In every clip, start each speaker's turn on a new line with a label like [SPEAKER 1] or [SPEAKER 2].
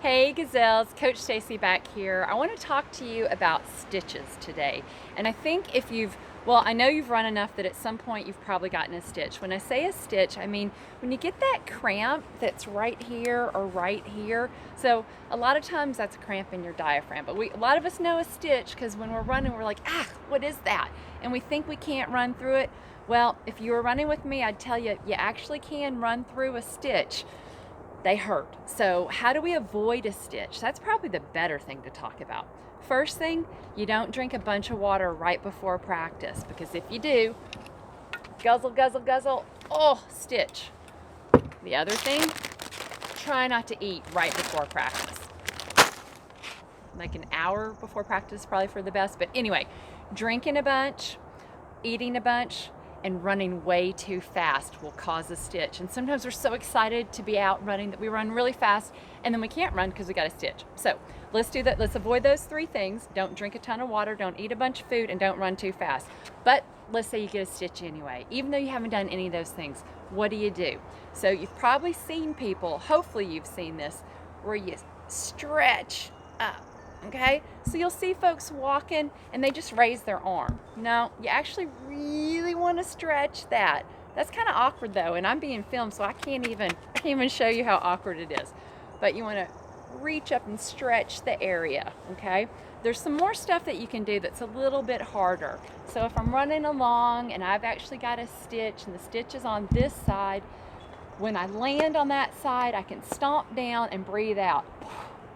[SPEAKER 1] Hey Gazelles, Coach Stacy back here. I want to talk to you about stitches today. And I think I know you've run enough that at some point you've probably gotten a stitch. When I say a stitch, I mean when you get that cramp that's right here or right here. So a lot of times that's a cramp in your diaphragm, but a lot of us know a stitch because when we're running, we're like, what is that? And we think we can't run through it. Well, if you were running with me, I'd tell you, you actually can run through a stitch. They hurt. So how do we avoid a stitch? That's probably the better thing to talk about. First thing, you don't drink a bunch of water right before practice, because if you do, guzzle, guzzle, guzzle, oh, stitch. The other thing, try not to eat right before practice. Like an hour before practice is probably for the best, but anyway, drinking a bunch, eating a bunch, and running way too fast will cause a stitch. And sometimes we're so excited to be out running that we run really fast and then we can't run because we got a stitch. So let's do that. Let's avoid those three things. Don't drink a ton of water, don't eat a bunch of food, and don't run too fast. But let's say you get a stitch anyway, even though you haven't done any of those things. What do? So you've probably seen people, hopefully you've seen this, where you stretch up. Okay, so you'll see folks walking and they just raise their arm. No, you actually really want to stretch that. That's kind of awkward though, and I'm being filmed, so I can't even show you how awkward it is. But you want to reach up and stretch the area, okay? There's some more stuff that you can do that's a little bit harder. So if I'm running along and I've actually got a stitch and the stitch is on this side, when I land on that side, I can stomp down and breathe out.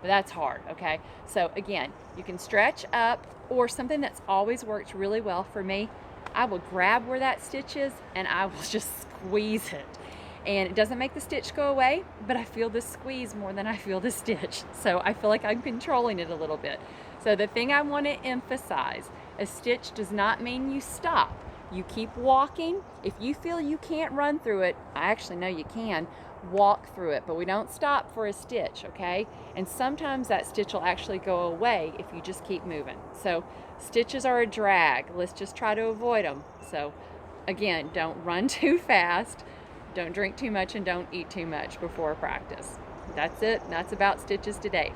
[SPEAKER 1] But that's hard, okay? So again, you can stretch up, or something that's always worked really well for me, I will grab where that stitch is and I will just squeeze it. And it doesn't make the stitch go away, but I feel the squeeze more than I feel the stitch. So I feel like I'm controlling it a little bit. So the thing I want to emphasize, a stitch does not mean you stop. You keep walking. If you feel you can't run through it, I actually know you can, walk through it, but we don't stop for a stitch, okay? And sometimes that stitch will actually go away if you just keep moving. So stitches are a drag. Let's just try to avoid them. So again, don't run too fast, don't drink too much, and don't eat too much before practice. That's it. That's about stitches today.